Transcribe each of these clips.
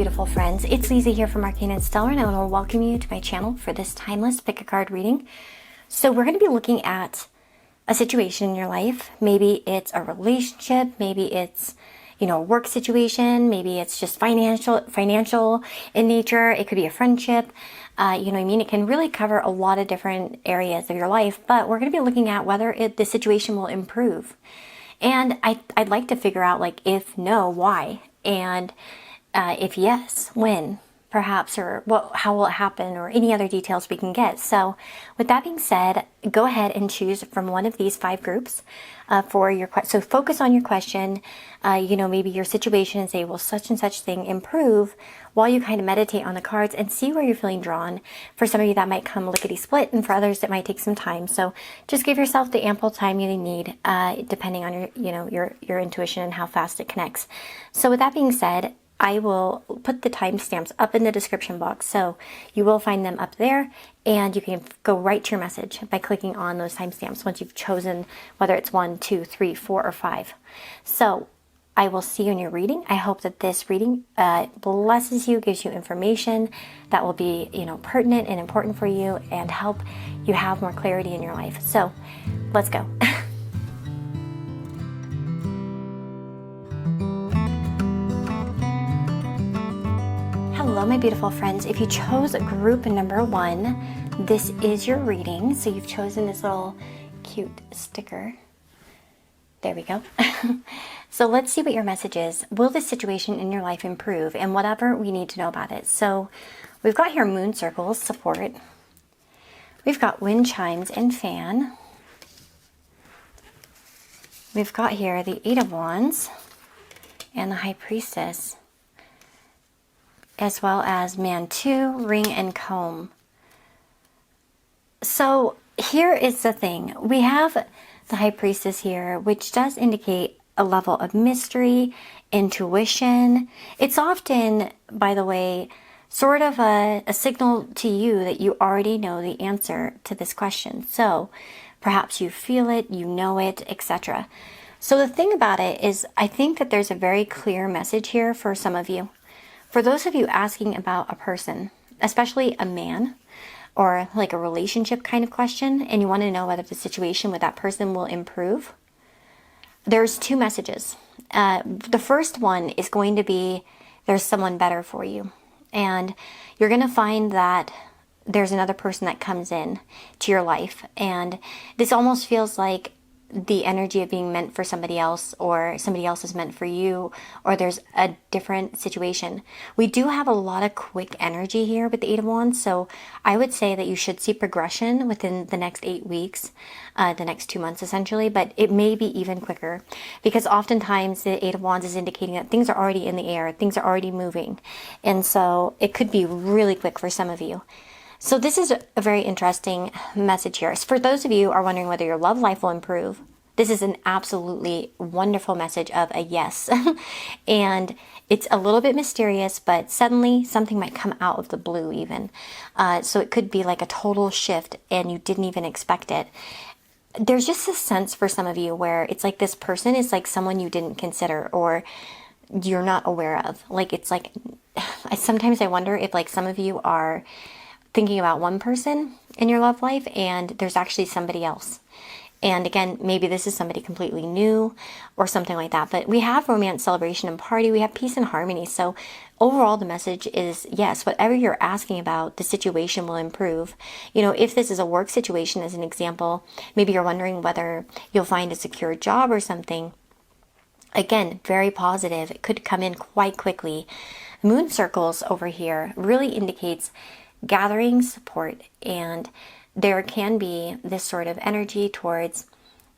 beautiful friends. It's Lisa here from Arcaneandstellar, and I want to welcome you to my channel for this timeless pick a card reading. So we're going to be looking at a situation in your life. Maybe it's a relationship, maybe it's, a work situation, maybe it's just financial in nature. It could be a friendship. It can really cover a lot of different areas of your life, but we're going to be looking at whether the situation will improve. And I'd like to figure out, if no, why? And if yes, when, perhaps, or how will it happen, or any other details we can get. So with that being said, go ahead and choose from one of these 5 groups for your question. So focus on your question, maybe your situation, and say, will such and such thing improve, while you kind of meditate on the cards and see where you're feeling drawn. For some of you, that might come lickety-split, and for others, it might take some time. So just give yourself the ample time you need, depending on your intuition and how fast it connects. So with that being said, I will put the timestamps up in the description box, so you will find them up there, and you can go right to your message by clicking on those timestamps once you've chosen whether it's 1, 2, 3, 4, or 5. So I will see you in your reading. I hope that this reading blesses you, gives you information that will be, pertinent and important for you, and help you have more clarity in your life. So let's go. Hello, my beautiful friends. If you chose group number 1, this is your reading. So you've chosen this little cute sticker. There we go. So let's see what your message is. Will this situation in your life improve? And whatever we need to know about it. So we've got here moon circles, support. We've got wind chimes and fan. We've got here the 8 of Wands and the High Priestess, as well as man 2, ring, and comb. So here is the thing. We have the High Priestess here, which does indicate a level of mystery, intuition. It's often, by the way, sort of a signal to you that you already know the answer to this question. So perhaps you feel it, you know it, etc. So the thing about it is, I think that there's a very clear message here for some of you. For those of you asking about a person, especially a man, or like a relationship kind of question, and you want to know whether the situation with that person will improve, there's 2 messages. The first one is going to be, there's someone better for you. And you're going to find that there's another person that comes in to your life. And this almost feels like the energy of being meant for somebody else, or somebody else is meant for you, or there's a different situation. We do have a lot of quick energy here with the 8 of Wands, so I would say that you should see progression within the next 8 weeks, the next 2 months essentially, but it may be even quicker, because oftentimes the 8 of Wands is indicating that things are already in the air, things are already moving, and so it could be really quick for some of you. So this is a very interesting message here. For those of you who are wondering whether your love life will improve, this is an absolutely wonderful message of a yes. And it's a little bit mysterious, but suddenly something might come out of the blue even. So it could be like a total shift and you didn't even expect it. There's just a sense for some of you where it's like this person is like someone you didn't consider, or you're not aware of. Sometimes I wonder if some of you are thinking about one person in your love life and there's actually somebody else. And again, maybe this is somebody completely new or something like that. But we have romance, celebration, and party. We have peace and harmony. So overall, the message is, yes, whatever you're asking about, the situation will improve. If this is a work situation, as an example, maybe you're wondering whether you'll find a secure job or something. Again, very positive. It could come in quite quickly. Moon circles over here really indicates gathering support, and there can be this sort of energy towards,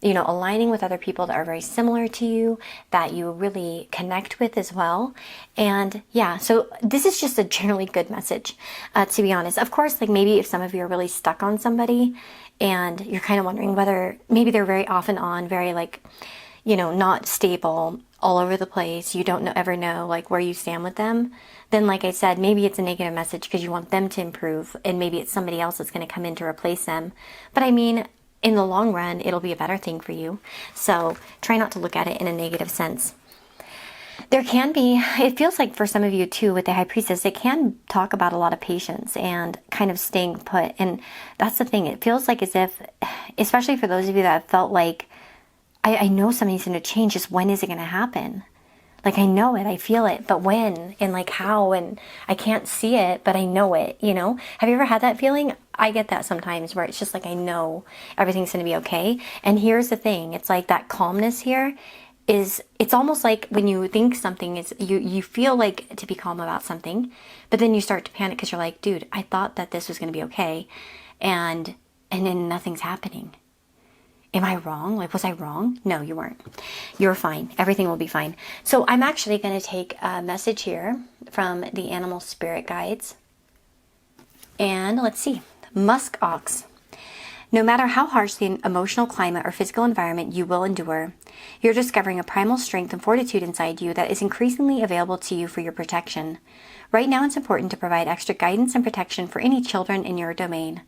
aligning with other people that are very similar to you, that you really connect with as well. And yeah, so this is just a generally good message, to be honest. Of course, maybe if some of you are really stuck on somebody and you're kind of wondering whether maybe they're very off and on, very not stable, all over the place, you don't ever know where you stand with them, then like I said, maybe it's a negative message because you want them to improve, and maybe it's somebody else that's going to come in to replace them. But I mean, in the long run, it'll be a better thing for you. So try not to look at it in a negative sense. There can be, it feels like for some of you too with the High Priestess, it can talk about a lot of patience and kind of staying put. And that's the thing. It feels like as if, especially for those of you that have felt like, I know something's going to change, just when is it going to happen? Like, I know it, I feel it, but when and like how, and I can't see it, but I know it, you know? Have you ever had that feeling? I get that sometimes where it's just like, I know everything's going to be okay. And here's the thing. It's like that calmness here is, it's almost like when you think something is, you feel like to be calm about something, but then you start to panic because you're like, dude, I thought that this was going to be okay. And then nothing's happening. Am I wrong? Like, was I wrong? No, you weren't. You're fine. Everything will be fine. So I'm actually going to take a message here from the animal spirit guides. And let's see. Musk ox. No matter how harsh the emotional climate or physical environment you will endure, you're discovering a primal strength and fortitude inside you that is increasingly available to you for your protection. Right now, it's important to provide extra guidance and protection for any children in your domain.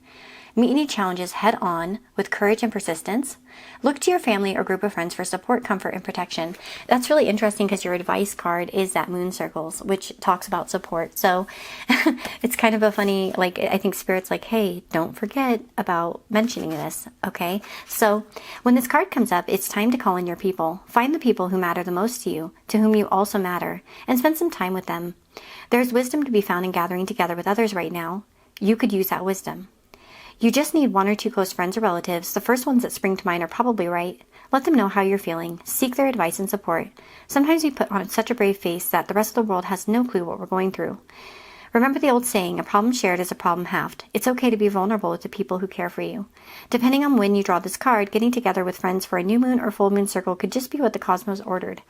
Meet any challenges head on with courage and persistence. Look to your family or group of friends for support, comfort, and protection. That's really interesting because your advice card is that moon circles, which talks about support. So it's kind of a funny, like, I think Spirit's like, hey, don't forget about mentioning this, okay? So when this card comes up, it's time to call in your people. Find the people who matter the most to you, to whom you also matter, and spend some time with them. There's wisdom to be found in gathering together with others right now. You could use that wisdom. You just need one or two close friends or relatives. The first ones that spring to mind are probably right. Let them know how you're feeling. Seek their advice and support. Sometimes we put on such a brave face that the rest of the world has no clue what we're going through. Remember the old saying, a problem shared is a problem halved. It's okay to be vulnerable with the people who care for you. Depending on when you draw this card, getting together with friends for a new moon or full moon circle could just be what the cosmos ordered.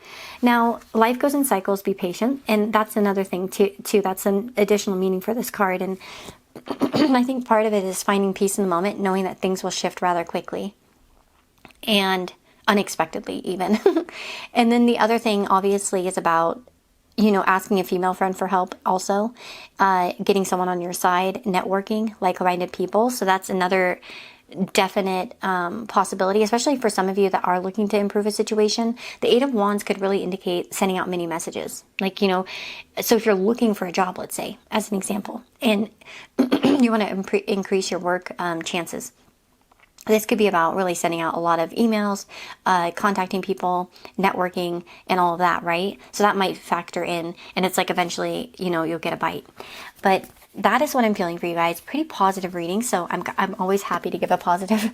Now, life goes in cycles, be patient, and that's another thing too. That's an additional meaning for this card. And I think part of it is finding peace in the moment, knowing that things will shift rather quickly and unexpectedly even. And then the other thing obviously is about, you know, asking a female friend for help also, getting someone on your side, networking, like-minded people. So that's another definite possibility, especially for some of you that are looking to improve a situation. The Eight of Wands could really indicate sending out many messages. Like, you know, so if you're looking for a job, let's say, as an example, and you want to increase your work chances, this could be about really sending out a lot of emails, contacting people, networking, and all of that, right? So that might factor in, and it's like eventually, you know, you'll get a bite. But that is what I'm feeling for you guys. Pretty positive reading, so I'm always happy to give a positive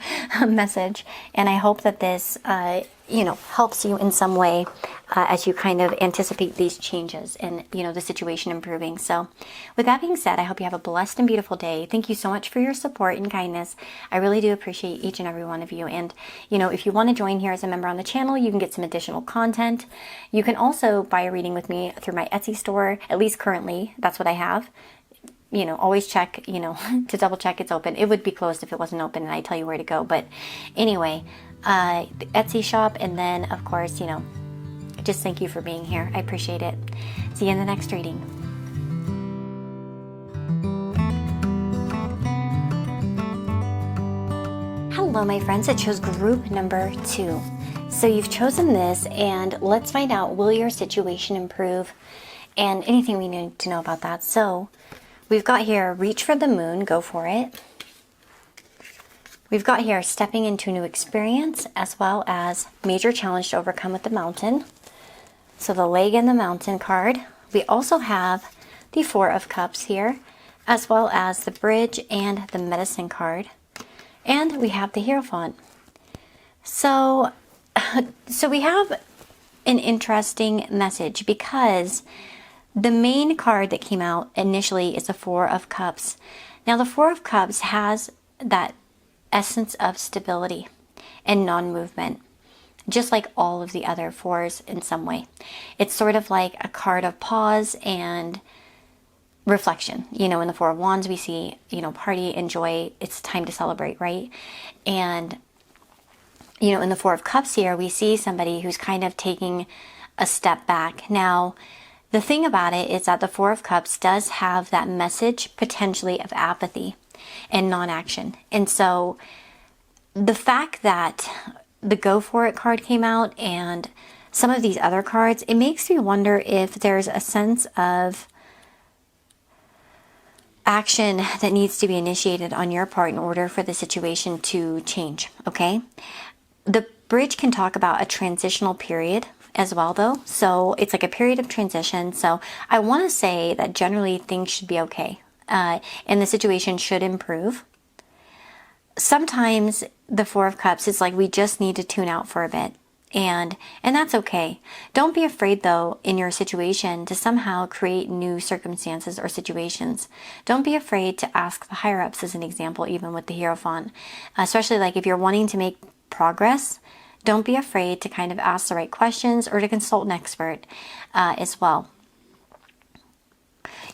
message, and I hope that this, you know, helps you in some way as you kind of anticipate these changes and, you know, the situation improving. So with that being said, I hope you have a blessed and beautiful day. Thank you so much for your support and kindness. I really do appreciate each and every one of you. And, you know, if you want to join here as a member on the channel, you can get some additional content. You can also buy a reading with me through my Etsy store, at least currently. That's what I have. You know, always check, you know, to double check it's open. It would be closed if it wasn't open and I tell you where to go. But anyway, the Etsy shop, and then of course, you know, just thank you for being here. I appreciate it. See you in the next reading. Hello, my friends. It chose group number 2. So you've chosen this, and let's find out, will your situation improve? And anything we need to know about that. So we've got here, reach for the moon, go for it. We've got here, stepping into a new experience, as well as major challenge to overcome with the mountain. So the leg and the mountain card. We also have the Four of Cups here, as well as the bridge and the medicine card. And we have the Hierophant. So we have an interesting message, because the main card that came out initially is the Four of Cups. Now the Four of Cups has that essence of stability and non-movement, just like all of the other fours in some way. It's sort of like a card of pause and reflection. You know, in the Four of Wands, we see, you know, party, enjoy, it's time to celebrate, right? And, you know, in the Four of Cups here, we see somebody who's kind of taking a step back. Now, the thing about it is that the Four of Cups does have that message potentially of apathy and non-action. And so the fact that the Go For It card came out and some of these other cards, it makes me wonder if there's a sense of action that needs to be initiated on your part in order for the situation to change, okay? The bridge can talk about a transitional period as well, though. So it's like a period of transition. So I want to say that generally things should be okay, and the situation should improve. Sometimes the Four of Cups is like we just need to tune out for a bit. And that's okay. Don't be afraid, though, in your situation to somehow create new circumstances or situations. Don't be afraid to ask the higher ups, as an example, even with the Hierophant. Especially like if you're wanting to make progress, don't be afraid to kind of ask the right questions or to consult an expert as well.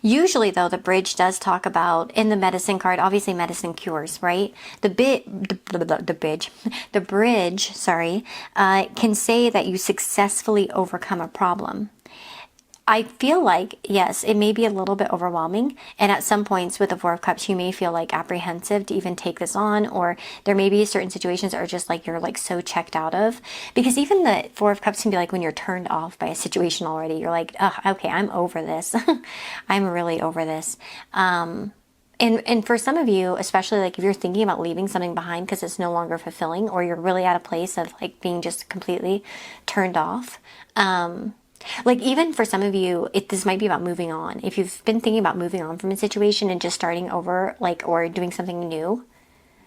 Usually, though, the bridge does talk about, in the medicine card, obviously medicine cures, right? The bridge, can say that you successfully overcome a problem. I feel like, yes, it may be a little bit overwhelming. And at some points with the Four of Cups, you may feel like apprehensive to even take this on, or there may be certain situations that are just like you're like so checked out of. Because even the Four of Cups can be like when you're turned off by a situation already. You're like, oh, okay, I'm over this. I'm really over this. And for some of you, especially like if you're thinking about leaving something behind because it's no longer fulfilling, or you're really at a place of like being just completely turned off, like even for some of you, this might be about moving on. If you've been thinking about moving on from a situation and just starting over, like, or doing something new,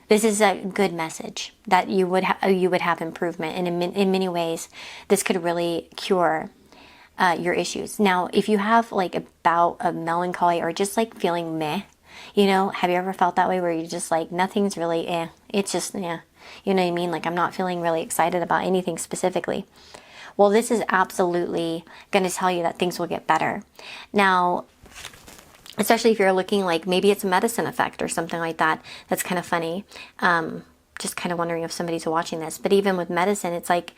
this is a good message that you would have improvement. And in many ways, this could really cure your issues. Now, if you have like a bout of melancholy or just like feeling meh, you know, have you ever felt that way where you're just like, nothing's really it's just you know what I mean? Like I'm not feeling really excited about anything specifically. Well, this is absolutely going to tell you that things will get better. Now, especially if you're looking like maybe it's a medicine effect or something like that. That's kind of funny. Just kind of wondering if somebody's watching this. But even with medicine, it's like,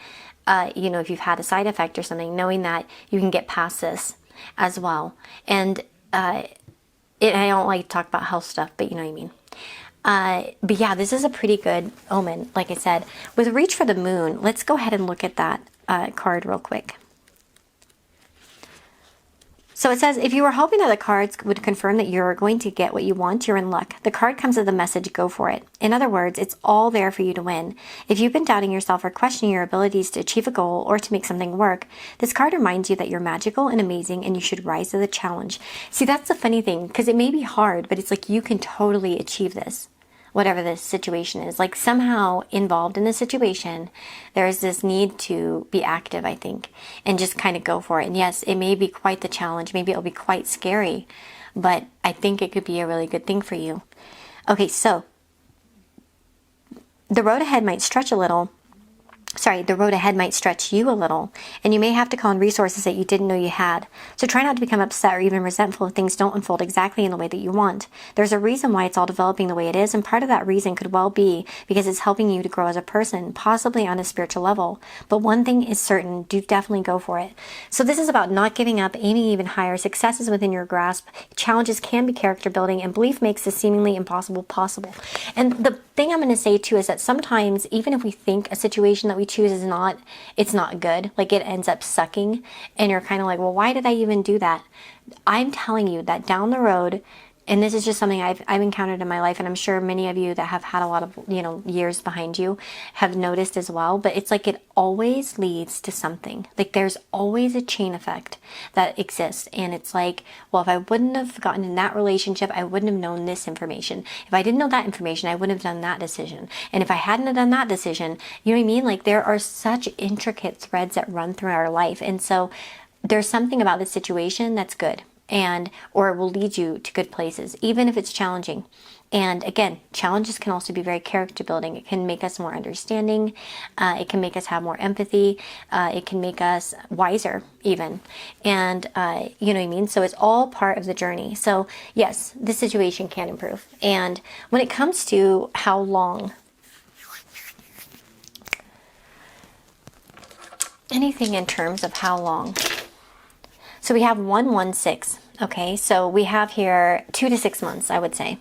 you know, if you've had a side effect or something, knowing that you can get past this as well. And I don't like to talk about health stuff, but you know what I mean. But yeah, this is a pretty good omen, like I said. With Reach for the Moon, let's go ahead and look at that card real quick. So it says, if you were hoping that the cards would confirm that you're going to get what you want, you're in luck. The card comes with the message, go for it. In other words, it's all there for you to win. If you've been doubting yourself or questioning your abilities to achieve a goal or to make something work, this card reminds you that you're magical and amazing and you should rise to the challenge. See, that's the funny thing, because it may be hard, but it's like you can totally achieve this. Whatever this situation is, like somehow involved in the situation, there is this need to be active, I think, and just kind of go for it. And yes, it may be quite the challenge. Maybe it'll be quite scary, but I think it could be a really good thing for you. Okay, so the road ahead might stretch a little. The road ahead might stretch you a little, and you may have to call on resources that you didn't know you had. So try not to become upset or even resentful if things don't unfold exactly in the way that you want. There's a reason why it's all developing the way it is, and part of that reason could well be because it's helping you to grow as a person, possibly on a spiritual level. But one thing is certain, do definitely go for it. So this is about not giving up, aiming even higher. Success is within your grasp. Challenges can be character building, and belief makes the seemingly impossible possible. And the thing I'm going to say too is that sometimes, even if we think a situation that we choose is it's not good, like it ends up sucking, and you're kind of like, well, why did I even do that? I'm telling you that down the road, and this is just something I've encountered in my life, and I'm sure many of you that have had a lot of, you know, years behind you have noticed as well, but it's like it always leads to something. Like there's always a chain effect that exists, and it's like, well, if I wouldn't have gotten in that relationship, I wouldn't have known this information. If I didn't know that information, I wouldn't have done that decision. And if I hadn't have done that decision, you know what I mean? Like there are such intricate threads that run through our life, and so there's something about this situation that's good. Or it will lead you to good places, even if it's challenging. And again, challenges can also be very character building. It can make us more understanding. It can make us have more empathy. It can make us wiser even. And you know what I mean? So it's all part of the journey. So yes, this situation can improve. And when it comes to how long, anything in terms of how long. So we have 116. Okay, so we have here 2 to 6 months, I would say.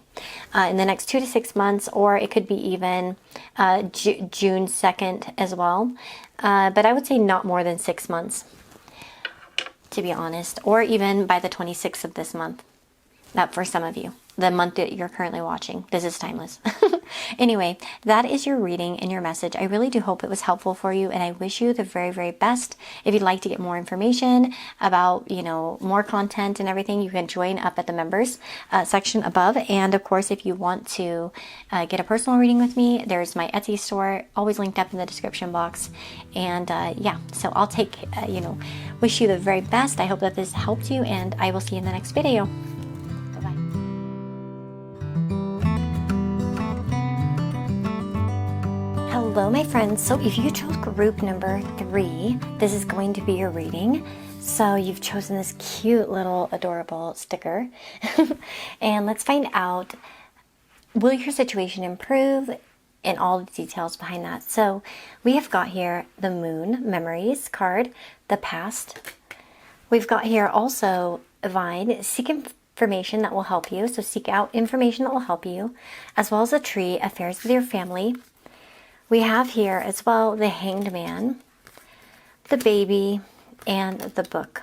in the next 2 to 6 months, or it could be even June 2nd as well. But I would say not more than 6 months, to be honest, or even by the 26th of this month. That for some of you, the month that you're currently watching. This is timeless. Anyway, that is your reading and your message. I really do hope it was helpful for you, and I wish you the very, very best. If you'd like to get more information about, more content and everything, you can join up at the members section above. And of course, if you want to get a personal reading with me, there's my Etsy store, always linked up in the description box. And yeah, so I'll take, wish you the very best. I hope that this helped you, and I will see you in the next video. Hello, my friends. So if you chose group number 3, this is going to be your reading. So you've chosen this cute little adorable sticker. And let's find out, will your situation improve, and all the details behind that. So we have got here the Moon Memories card, the past. We've got here also Vine, seek information that will help you. So seek out information that will help you, as well as a tree, affairs with your family. We have here as well the Hanged Man, the Baby, and the Book.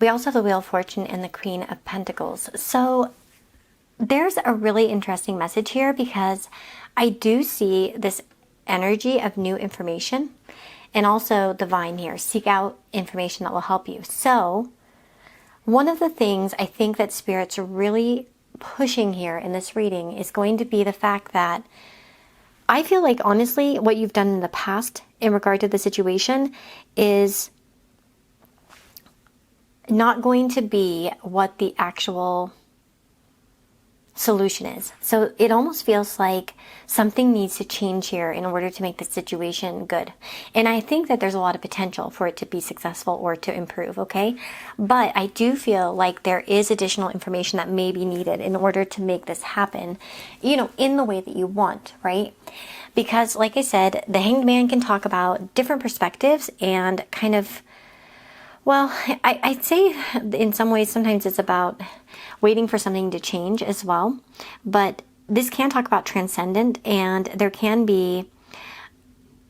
We also have the Wheel of Fortune and the Queen of Pentacles. So there's a really interesting message here, because I do see this energy of new information, and also the Vine here, seek out information that will help you. So one of the things I think that Spirit's really pushing here in this reading is going to be the fact that I feel like, honestly, what you've done in the past in regard to the situation is not going to be what the actual solution is. So it almost feels like something needs to change here in order to make the situation good. And I think that there's a lot of potential for it to be successful or to improve, okay? But I do feel like there is additional information that may be needed in order to make this happen, in the way that you want, right? Because like I said, the Hanged Man can talk about different perspectives and kind of, well, I'd say in some ways, sometimes it's about waiting for something to change as well. But this can talk about transcendent, and there can be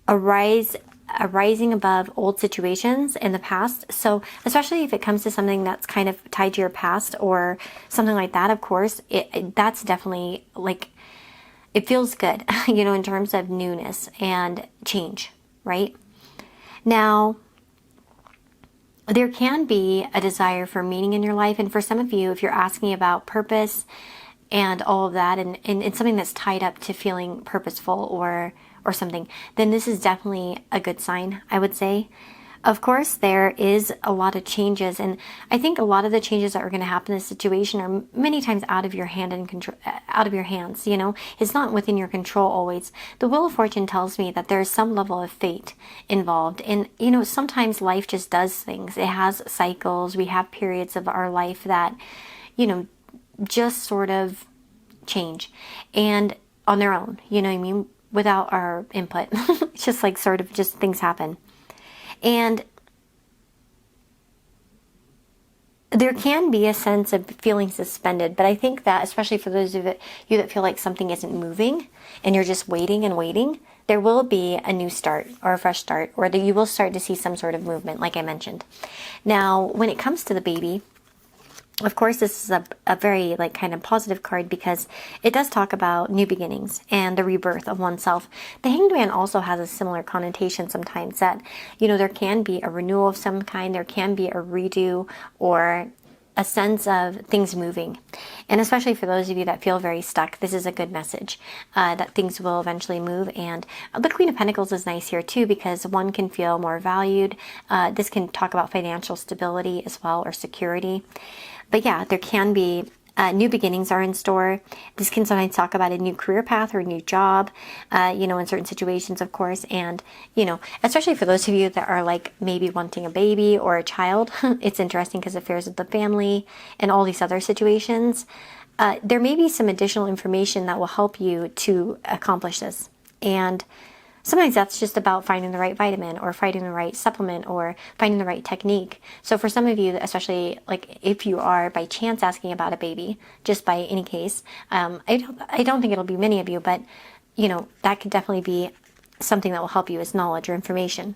a rising above old situations in the past. So especially if it comes to something that's kind of tied to your past or something like that, of course, that's definitely like, it feels good, in terms of newness and change, right? Now, there can be a desire for meaning in your life. And for some of you, if you're asking about purpose and all of that, and it's something that's tied up to feeling purposeful or something, then this is definitely a good sign, I would say. Of course, there is a lot of changes, and I think a lot of the changes that are going to happen in this situation are many times out of your hand and control, out of your hands. It's not within your control always. The Wheel of Fortune tells me that there is some level of fate involved, and sometimes life just does things. It has cycles. We have periods of our life that, just sort of change, and on their own. You know what I mean? Without our input, it's just like sort of just things happen. And there can be a sense of feeling suspended, but I think that, especially for those of you that feel like something isn't moving and you're just waiting and waiting, there will be a new start or a fresh start, or that you will start to see some sort of movement, like I mentioned. Now, when it comes to the Baby, of course, this is a very kind of positive card, because it does talk about new beginnings and the rebirth of oneself. The Hanged Man also has a similar connotation sometimes, that, there can be a renewal of some kind, there can be a redo, or a sense of things moving. And especially for those of you that feel very stuck, this is a good message, that things will eventually move. And the Queen of Pentacles is nice here too, because one can feel more valued. This can talk about financial stability as well, or security. But yeah, there can be new beginnings are in store. This can sometimes talk about a new career path or a new job, in certain situations, of course. And, especially for those of you that are maybe wanting a baby or a child, it's interesting because affairs with the family and all these other situations, there may be some additional information that will help you to accomplish this. And Sometimes that's just about finding the right vitamin or finding the right supplement or finding the right technique. So for some of you, especially like if you are by chance asking about a baby, just by any case, I don't think it'll be many of you, but you know, that could definitely be something that will help you as knowledge or information,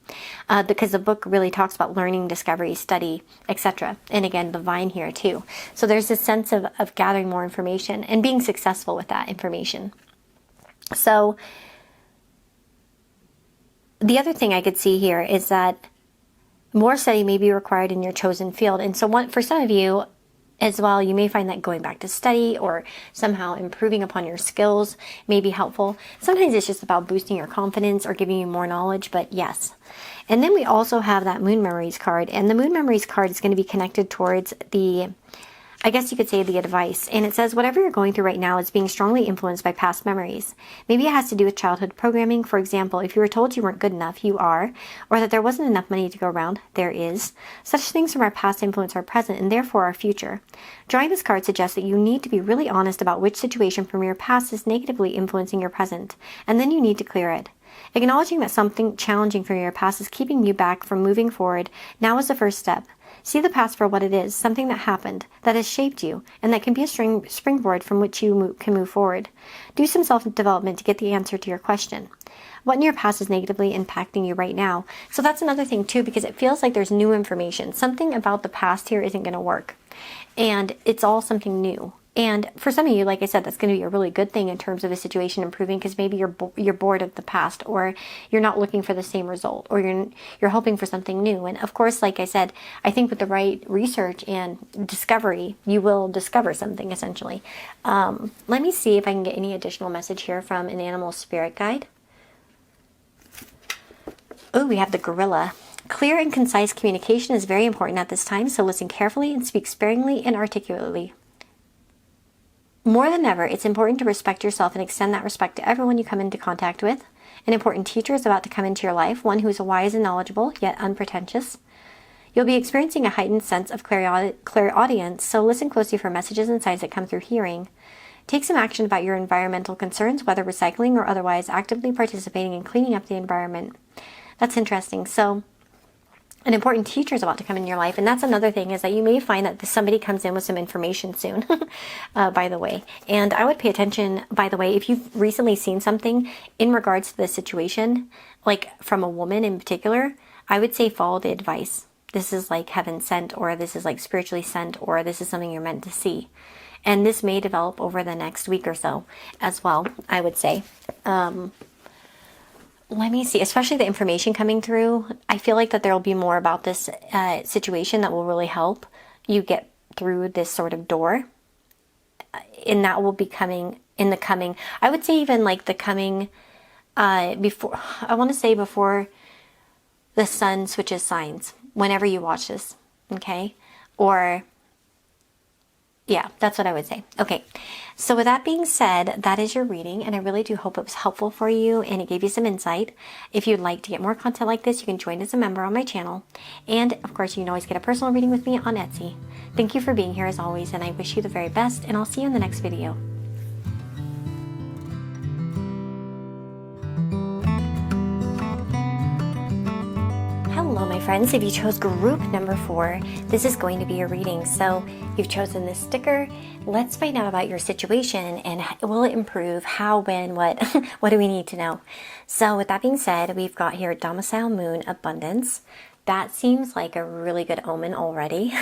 because the book really talks about learning, discovery, study, etc. And again, the vine here too. So there's this sense of gathering more information and being successful with that information. So the other thing I could see here is that more study may be required in your chosen field. And so for some of you as well, you may find that going back to study or somehow improving upon your skills may be helpful. Sometimes it's just about boosting your confidence or giving you more knowledge, but yes. And then we also have that Moon Memories card. And the Moon Memories card is going to be connected towards the, I guess you could say, the advice. And it says, whatever you're going through right now is being strongly influenced by past memories. Maybe it has to do with childhood programming. For example, if you were told you weren't good enough, you are, or that there wasn't enough money to go around, there is. Such things from our past influence our present and therefore our future. Drawing this card suggests that you need to be really honest about which situation from your past is negatively influencing your present, and then you need to clear it. Acknowledging that something challenging from your past is keeping you back from moving forward now is the first step. See the past for what it is, something that happened, that has shaped you, and that can be a springboard from which you can move forward. Do some self-development to get the answer to your question. What in your past is negatively impacting you right now? So that's another thing too, because it feels like there's new information. Something about the past here isn't going to work. And it's all something new. And for some of you, like I said, that's going to be a really good thing in terms of the situation improving, because maybe you're bored of the past, or you're not looking for the same result, or you're hoping for something new. And of course, like I said, I think with the right research and discovery, you will discover something essentially. Let me see if I can get any additional message here from an animal spirit guide. Oh, we have the gorilla. Clear and concise communication is very important at this time, so listen carefully and speak sparingly and articulately. More than ever, it's important to respect yourself and extend that respect to everyone you come into contact with. An important teacher is about to come into your life, one who is wise and knowledgeable, yet unpretentious. You'll be experiencing a heightened sense of clairaudience, so listen closely for messages and signs that come through hearing. Take some action about your environmental concerns, whether recycling or otherwise, actively participating in cleaning up the environment. That's interesting. So an important teacher is about to come in your life. And that's another thing, is that you may find that somebody comes in with some information soon, by the way. And I would pay attention, by the way, if you've recently seen something in regards to the situation, like from a woman in particular, I would say follow the advice. This is like heaven sent, or this is like spiritually sent, or this is something you're meant to see. And this may develop over the next week or so as well, I would say. Let me see, especially the information coming through. I feel like that there will be more about this situation that will really help you get through this sort of door. And that will be coming in the coming, I would say even like the coming, before, I want to say before the sun switches signs, whenever you watch this, okay? Or, yeah, that's what I would say. Okay, so with that being said, that is your reading, and I really do hope it was helpful for you and it gave you some insight. If you'd like to get more content like this, you can join as a member on my channel. And of course, you can always get a personal reading with me on Etsy. Thank you for being here as always, and I wish you the very best, and I'll see you in the next video. Hello my friends, if you chose group number 4, this is going to be your reading. So you've chosen this sticker. Let's find out about your situation, and will it improve? How, when, what? What do we need to know? So with that being said, we've got here Domicile Moon Abundance. That seems like a really good omen already,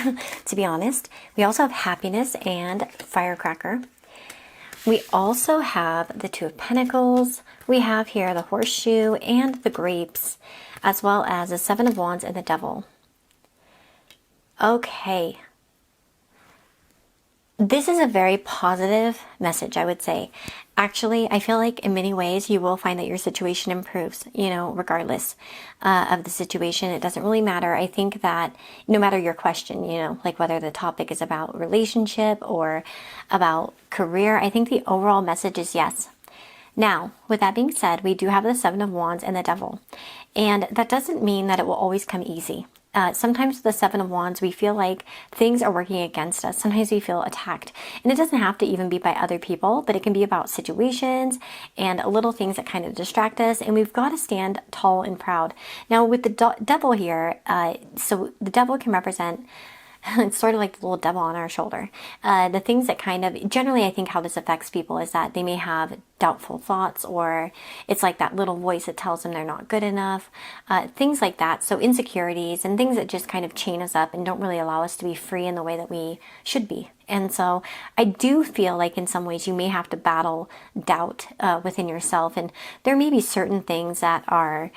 to be honest. We also have Happiness and Firecracker. We also have the Two of Pentacles. We have here the Horseshoe and the Grapes, as well as the Seven of Wands and the Devil. Okay. This is a very positive message, I would say. Actually, I feel like in many ways you will find that your situation improves, regardless of the situation. It doesn't really matter. I think that no matter your question, like whether the topic is about relationship or about career, I think the overall message is yes. Now, with that being said, we do have the Seven of Wands and the Devil. And that doesn't mean that it will always come easy. Sometimes the Seven of Wands, we feel like things are working against us. Sometimes we feel attacked. And it doesn't have to even be by other people, but it can be about situations and little things that kind of distract us. And we've got to stand tall and proud. Now with the devil here, so the devil can represent, it's sort of like the little devil on our shoulder. The things that kind of, generally I think how this affects people is that they may have doubtful thoughts, or it's like that little voice that tells them they're not good enough, things like that. So insecurities and things that just kind of chain us up and don't really allow us to be free in the way that we should be. And so I do feel like in some ways you may have to battle doubt within yourself. And there may be certain things that are,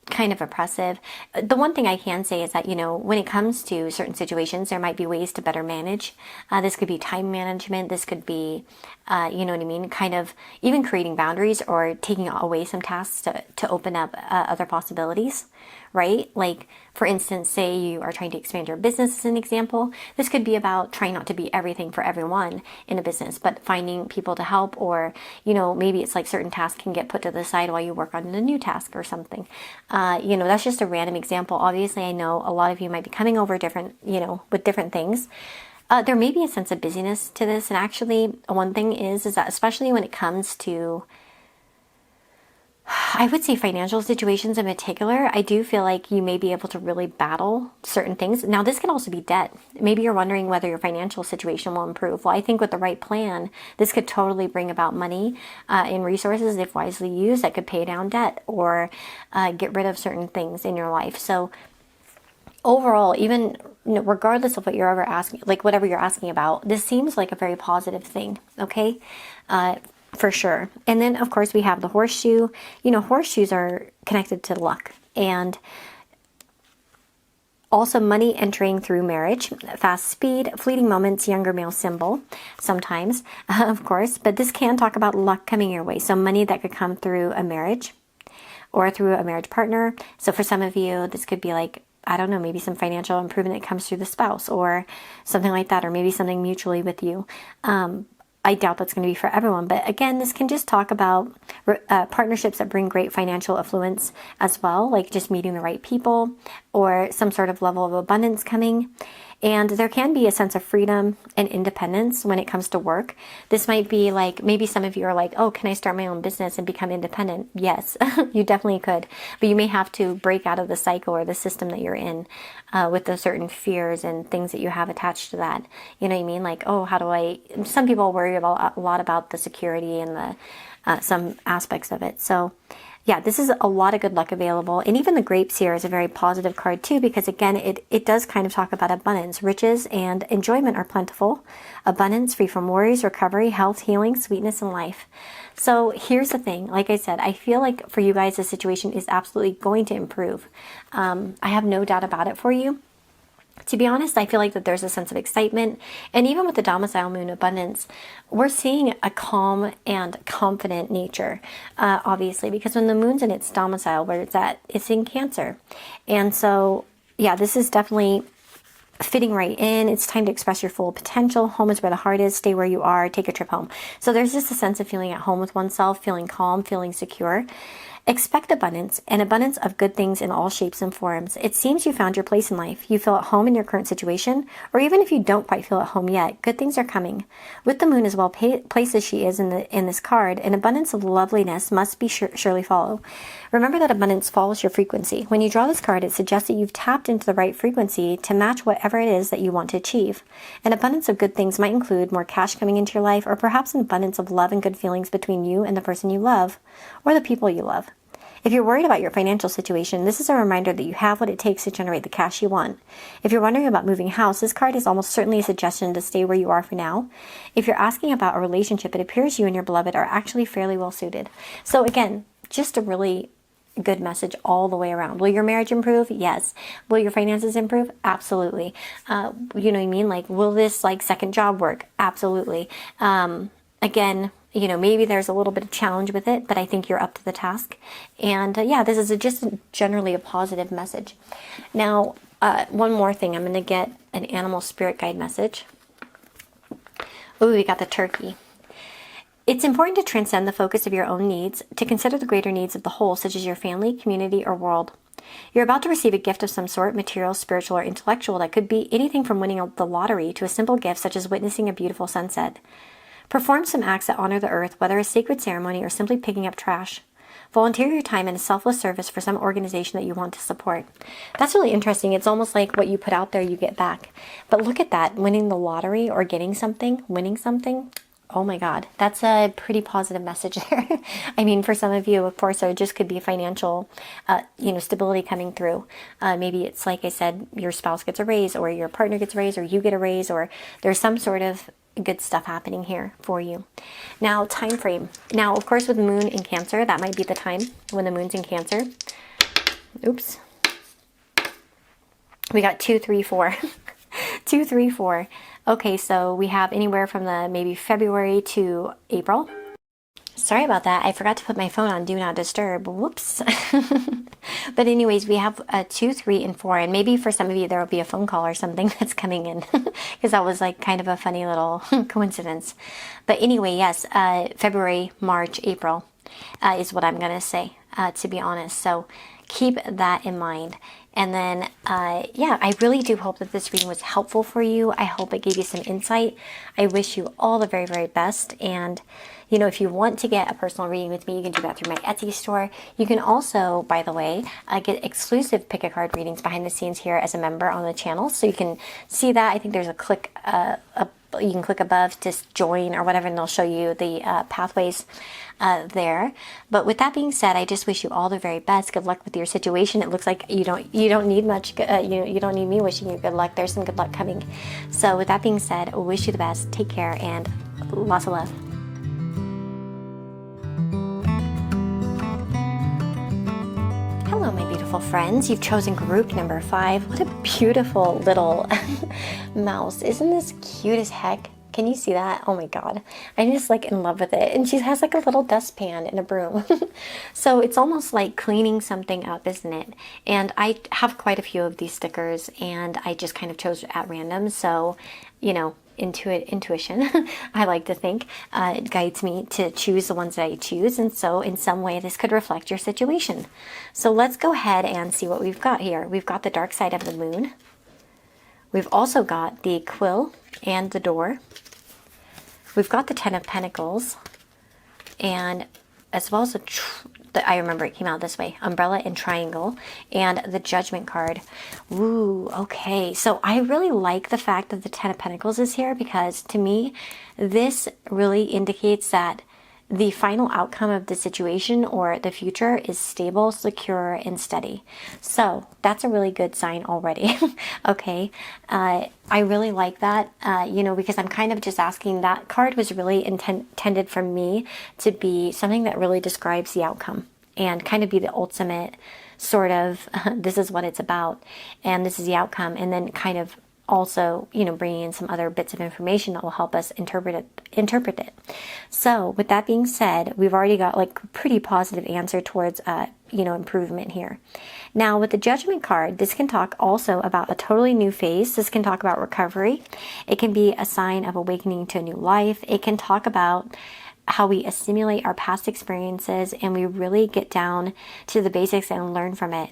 kind of oppressive. The one thing I can say is that, when it comes to certain situations, there might be ways to better manage. This could be time management. This could be, you know what I mean? Kind of even creating boundaries or taking away some tasks to open up other possibilities, right? Like, for instance, say you are trying to expand your business as an example. This could be about trying not to be everything for everyone in a business, but finding people to help, or, maybe it's like certain tasks can get put to the side while you work on a new task or something. That's just a random example. Obviously, I know a lot of you might be coming over different, with different things. There may be a sense of busyness to this. And actually, one thing is that especially when it comes to, I would say financial situations in particular, I do feel like you may be able to really battle certain things. Now, this can also be debt. Maybe you're wondering whether your financial situation will improve. Well, I think with the right plan, this could totally bring about money and resources, if wisely used, that could pay down debt or get rid of certain things in your life. So overall, even regardless of what you're ever asking, like whatever you're asking about, this seems like a very positive thing, okay? For sure. And then, of course, we have the horseshoe. Horseshoes are connected to luck and also money entering through marriage, fast speed, fleeting moments, younger male symbol sometimes, of course. But this can talk about luck coming your way. So money that could come through a marriage or through a marriage partner. So for some of you, this could be like, I don't know, maybe some financial improvement that comes through the spouse or something like that, or maybe something mutually with you. I doubt that's going to be for everyone. But again, this can just talk about partnerships that bring great financial affluence as well, like just meeting the right people or some sort of level of abundance coming. And there can be a sense of freedom and independence when it comes to work. This might be like, maybe some of you are like, oh, can I start my own business and become independent? Yes, you definitely could. But you may have to break out of the cycle or the system that you're in with the certain fears and things that you have attached to that. You know what I mean? Like, oh, some people worry about a lot about the security and some aspects of it. So yeah, this is a lot of good luck available. And even the grapes here is a very positive card too, because again, it does kind of talk about abundance. Riches and enjoyment are plentiful. Abundance, free from worries, recovery, health, healing, sweetness, and life. So here's the thing. Like I said, I feel like for you guys, the situation is absolutely going to improve. I have no doubt about it for you. To be honest, I feel like that there's a sense of excitement. And even with the domicile moon abundance, we're seeing a calm and confident nature, obviously, because when the moon's in its domicile, where it's at, it's in Cancer. And so, yeah, this is definitely fitting right in. It's time to express your full potential. Home is where the heart is. Stay where you are. Take a trip home. So there's just a sense of feeling at home with oneself, feeling calm, feeling secure. Expect abundance, and abundance of good things in all shapes and forms. It seems you found your place in life. You feel at home in your current situation, or even if you don't quite feel at home yet, good things are coming. With the moon as well placed as she is in this card, an abundance of loveliness must be surely follow. Remember that abundance follows your frequency. When you draw this card, it suggests that you've tapped into the right frequency to match whatever it is that you want to achieve. An abundance of good things might include more cash coming into your life, or perhaps an abundance of love and good feelings between you and the person you love, or the people you love. If you're worried about your financial situation, this is a reminder that you have what it takes to generate the cash you want. If you're wondering about moving house, this card is almost certainly a suggestion to stay where you are for now. If you're asking about a relationship, it appears you and your beloved are actually fairly well suited. So again, just a really good message all the way around. Will your marriage improve? Yes. Will your finances improve? Absolutely. You know what I mean? Like, will this second job work? Absolutely. Again, maybe there's a little bit of challenge with it, but I think you're up to the task. And yeah, this is just generally a positive message. Now, one more thing. I'm going to get an animal spirit guide message. Oh, we got the turkey. It's important to transcend the focus of your own needs, to consider the greater needs of the whole, such as your family, community, or world. You're about to receive a gift of some sort, material, spiritual, or intellectual, that could be anything from winning the lottery to a simple gift such as witnessing a beautiful sunset. Perform some acts that honor the earth, whether a sacred ceremony or simply picking up trash. Volunteer your time in a selfless service for some organization that you want to support. That's really interesting. It's almost like what you put out there, you get back. But look at that, winning the lottery or getting something, winning something. Oh my God, that's a pretty positive message there. I mean, for some of you, of course, it just could be financial, stability coming through. Maybe it's like I said, your spouse gets a raise, or your partner gets a raise, or you get a raise, or there's some sort of good stuff happening here for you. Now, time frame. Now, of course, with the moon in Cancer, that might be the time when the moon's in Cancer. Oops. We got 2, 3, 4. 2, 3, 4. Okay, so we have anywhere from the maybe February to April. Sorry about that. I forgot to put my phone on Do Not Disturb. Whoops. But anyways, we have 2, 3, and 4. And maybe for some of you, there will be a phone call or something that's coming in. Because that was like kind of a funny little coincidence. But anyway, yes, February, March, April is what I'm going to say, to be honest. So keep that in mind. And then, I really do hope that this reading was helpful for you. I hope it gave you some insight. I wish you all the very, very best. And, if you want to get a personal reading with me, you can do that through my Etsy store. You can also, by the way, get exclusive pick a card readings behind the scenes here as a member on the channel. So you can see that. I think there's a click, you can click above to join or whatever, and they'll show you the pathways there. But with that being said, I just wish you all the very best. Good luck with your situation. It looks like you don't need much. You don't need me wishing you good luck. There's some good luck coming. So with that being said, I wish you the best. Take care and lots of love. Hello, my beautiful friends. You've chosen group number 5. What a beautiful little mouse. Isn't this cute as heck? Can you see that? Oh my God. I'm just like in love with it. And she has like a little dustpan and a broom. So it's almost like cleaning something up, isn't it? And I have quite a few of these stickers, and I just kind of chose at random. So, intuition, I like to think, it guides me to choose the ones that I choose. And so in some way, this could reflect your situation. So let's go ahead and see what we've got here. We've got the dark side of the moon. We've also got the quill and the door. We've got the 10 of Pentacles, and as well as I remember it came out this way, umbrella and triangle, and the Judgment card. Ooh, okay. So I really like the fact that the 10 of Pentacles is here, because to me, this really indicates that the final outcome of the situation or the future is stable, secure, and steady. So that's a really good sign already. Okay. I really like that, because I'm kind of just asking, that card was really intended for me to be something that really describes the outcome and kind of be the ultimate sort of, this is what it's about and this is the outcome. And then kind of also, bringing in some other bits of information that will help us interpret it. So with that being said, we've already got like a pretty positive answer towards, improvement here. Now with the Judgment card, this can talk also about a totally new phase. This can talk about recovery. It can be a sign of awakening to a new life. It can talk about how we assimilate our past experiences and we really get down to the basics and learn from it.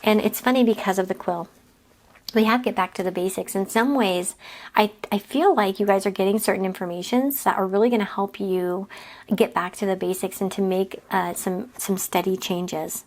And it's funny because of the quill. We have to get back to the basics. In some ways, I feel like you guys are getting certain informations that are really going to help you get back to the basics and to make some steady changes.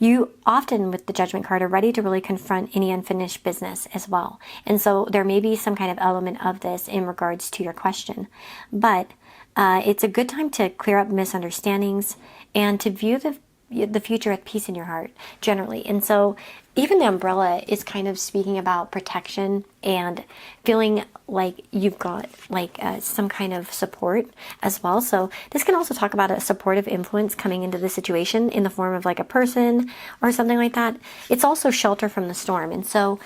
You often, with the Judgment card, are ready to really confront any unfinished business as well. And so there may be some kind of element of this in regards to your question. But it's a good time to clear up misunderstandings and to view the future with peace in your heart, generally. And so even the umbrella is kind of speaking about protection and feeling like you've got like some kind of support as well. So this can also talk about a supportive influence coming into the situation in the form of like a person or something like that. It's also shelter from the storm. And so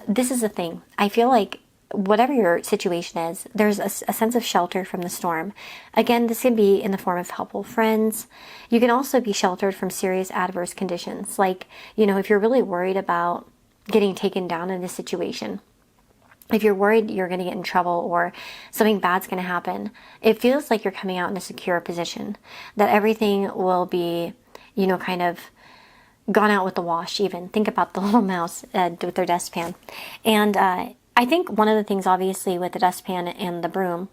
this is the thing. I feel like whatever your situation is, there's a sense of shelter from the storm. Again, this can be in the form of helpful friends. You can also be sheltered from serious adverse conditions. Like, if you're really worried about getting taken down in this situation, if you're worried you're going to get in trouble or something bad's going to happen, it feels like you're coming out in a secure position, that everything will be, kind of gone out with the wash even. Think about the little mouse with their dustpan. And I think one of the things, obviously, with the dustpan and the broom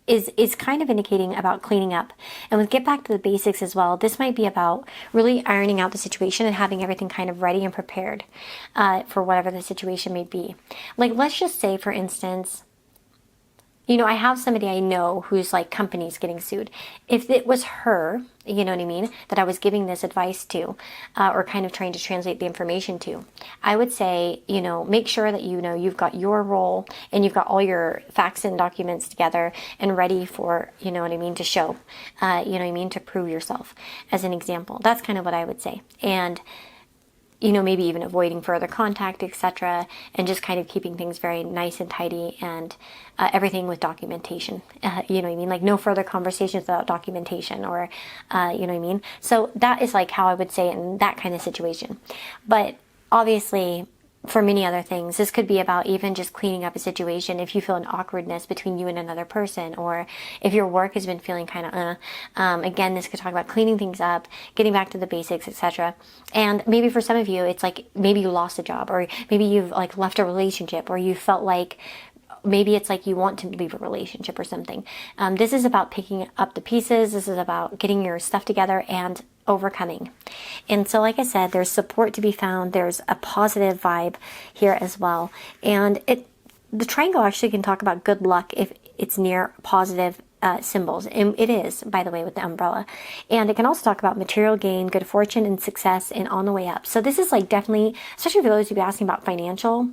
is kind of indicating about cleaning up. And with get back to the basics as well, this might be about really ironing out the situation and having everything kind of ready and prepared for whatever the situation may be. Like, let's just say, for instance, I have somebody I know whose like company's getting sued. If it was her, you know what I mean, that I was giving this advice to, or kind of trying to translate the information to, I would say, make sure that you've got your role and you've got all your facts and documents together and ready for, to show, to prove yourself as an example. That's kind of what I would say. And maybe even avoiding further contact, etc., and just kind of keeping things very nice and tidy, and everything with documentation. Like no further conversations without documentation, or So that is like how I would say it in that kind of situation. But obviously, for many other things, this could be about even just cleaning up a situation if you feel an awkwardness between you and another person, or if your work has been feeling kind of again, this could talk about cleaning things up, getting back to the basics, etc. And maybe for some of you, it's like maybe you lost a job, or maybe you've like left a relationship, or you felt like maybe it's like you want to leave a relationship or something. This is about picking up the pieces. This is about getting your stuff together and overcoming. And so, like I said, there's support to be found. There's a positive vibe here as well. And the triangle actually can talk about good luck if it's near positive symbols. And it is, by the way, with the umbrella. And it can also talk about material gain, good fortune, and success, and on the way up. So this is like definitely, especially for those who be asking about financial,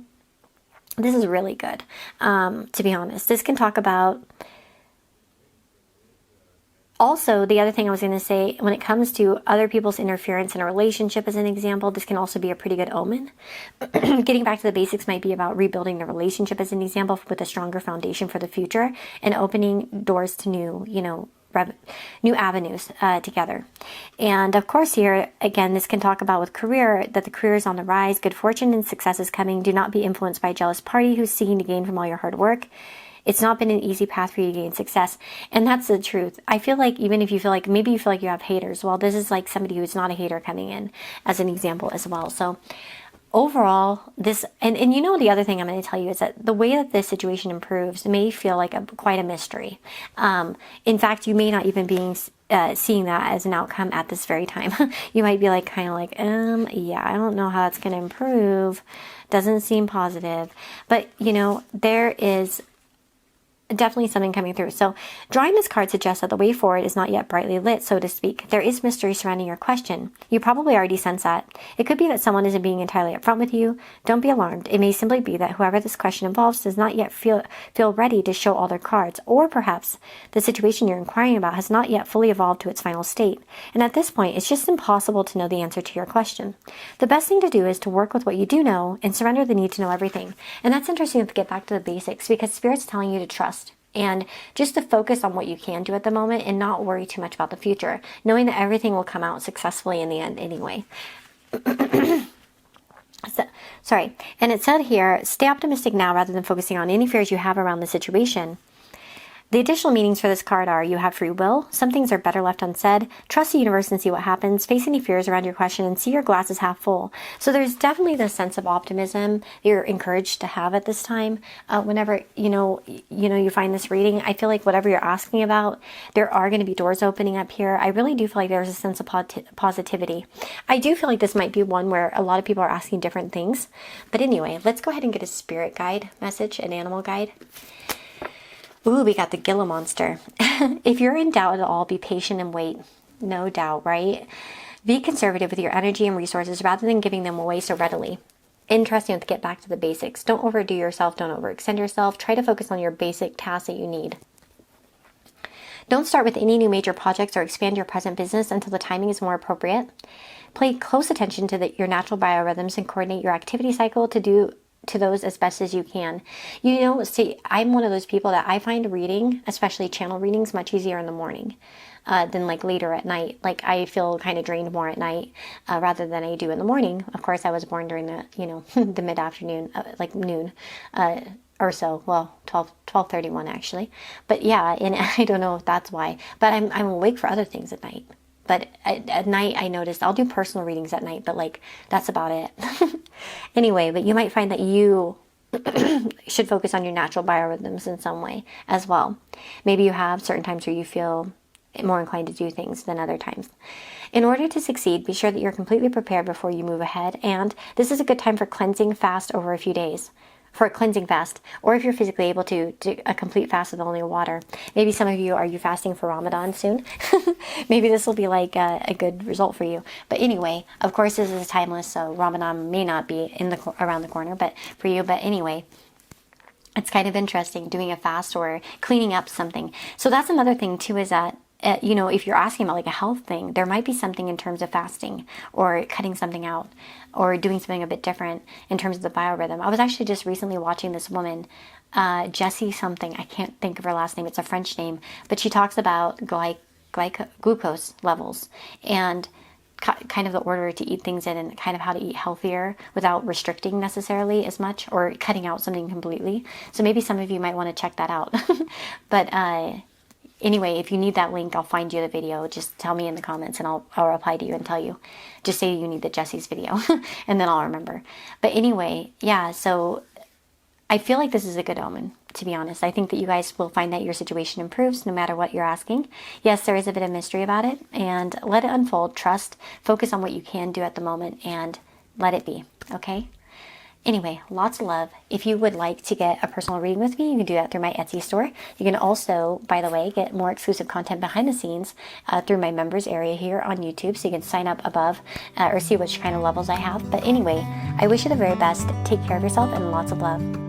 this is really good, to be honest. This can talk about, also, the other thing I was going to say, when it comes to other people's interference in a relationship as an example, this can also be a pretty good omen. Getting back to the basics might be about rebuilding the relationship as an example with a stronger foundation for the future, and opening doors to new, new avenues together. And of course here, again, this can talk about with career, that the career is on the rise, good fortune and success is coming. Do not be influenced by a jealous party who's seeking to gain from all your hard work. It's not been an easy path for you to gain success. And that's the truth. I feel like even if you feel like, maybe you feel like you have haters, well, this is like somebody who's not a hater coming in as an example as well. So overall, this, and the other thing I'm going to tell you is that the way that this situation improves may feel like quite a mystery. In fact, you may not even be seeing that as an outcome at this very time. You might be like, kind of like, yeah, I don't know how it's going to improve. Doesn't seem positive. But, there is definitely something coming through. So drawing this card suggests that the way forward is not yet brightly lit, so to speak. There is mystery surrounding your question. You probably already sense that. It could be that someone isn't being entirely upfront with you. Don't be alarmed. It may simply be that whoever this question involves does not yet feel ready to show all their cards, or perhaps the situation you're inquiring about has not yet fully evolved to its final state. And at this point, it's just impossible to know the answer to your question. The best thing to do is to work with what you do know and surrender the need to know everything. And that's interesting to get back to the basics, because Spirit's telling you to trust. And just to focus on what you can do at the moment and not worry too much about the future, knowing that everything will come out successfully in the end anyway. Sorry. And it said here, stay optimistic now rather than focusing on any fears you have around the situation. The additional meanings for this card are: you have free will, some things are better left unsaid, trust the universe and see what happens, face any fears around your question, and see your glass is half full. So there's definitely this sense of optimism you're encouraged to have at this time. Whenever, you find this reading, I feel like whatever you're asking about, there are going to be doors opening up here. I really do feel like there's a sense of positivity. I do feel like this might be one where a lot of people are asking different things. But anyway, let's go ahead and get a spirit guide message, an animal guide. Ooh, we got the Gila monster. If you're in doubt at all, be patient and wait. No doubt, right? Be conservative with your energy and resources rather than giving them away so readily. Interesting to get back to the basics. Don't overdo yourself. Don't overextend yourself. Try to focus on your basic tasks that you need. Don't start with any new major projects or expand your present business until the timing is more appropriate. Pay close attention to your natural biorhythms and coordinate your activity cycle to those as best as you can. See, I'm one of those people that I find reading, especially channel readings, much easier in the morning. than like later at night. Like I feel kind of drained more at night rather than I do in the morning. Of course, I was born during the, the mid-afternoon, like noon or so. Well, 12:31 actually. But yeah, and I don't know if that's why. But I'm awake for other things at night. But at night, I noticed I'll do personal readings at night, but like that's about it. Anyway, but you might find that you should focus on your natural biorhythms in some way as well. Maybe you have certain times where you feel more inclined to do things than other times. In order to succeed, be sure that you're completely prepared before you move ahead. And this is a good time for cleansing fast over a few days. For a cleansing fast, or if you're physically able to do a complete fast with only water. Maybe some of you, are you fasting for Ramadan soon? Maybe this will be like a good result for you. But anyway, of course, this is timeless, so Ramadan may not be around the corner, but for you. But anyway, it's kind of interesting doing a fast or cleaning up something. So that's another thing too, is that if you're asking about like a health thing, there might be something in terms of fasting or cutting something out or doing something a bit different in terms of the biorhythm. I was actually just recently watching this woman, Jessie something. I can't think of her last name. It's a French name, but she talks about glucose levels and kind of the order to eat things in and kind of how to eat healthier without restricting necessarily as much or cutting out something completely. So maybe some of you might want to check that out. But anyway, if you need that link, I'll find you the video. Just tell me in the comments and I'll reply to you and tell you. Just say you need the Jesse's video and then I'll remember. But anyway, yeah, so I feel like this is a good omen, to be honest. I think that you guys will find that your situation improves no matter what you're asking. Yes, there is a bit of mystery about it, and let it unfold. Trust, focus on what you can do at the moment, and let it be, okay? Anyway, lots of love. If you would like to get a personal reading with me, you can do that through my Etsy store. You can also, by the way, get more exclusive content behind the scenes through my members area here on YouTube. So you can sign up above or see which kind of levels I have. But anyway, I wish you the very best. Take care of yourself and lots of love.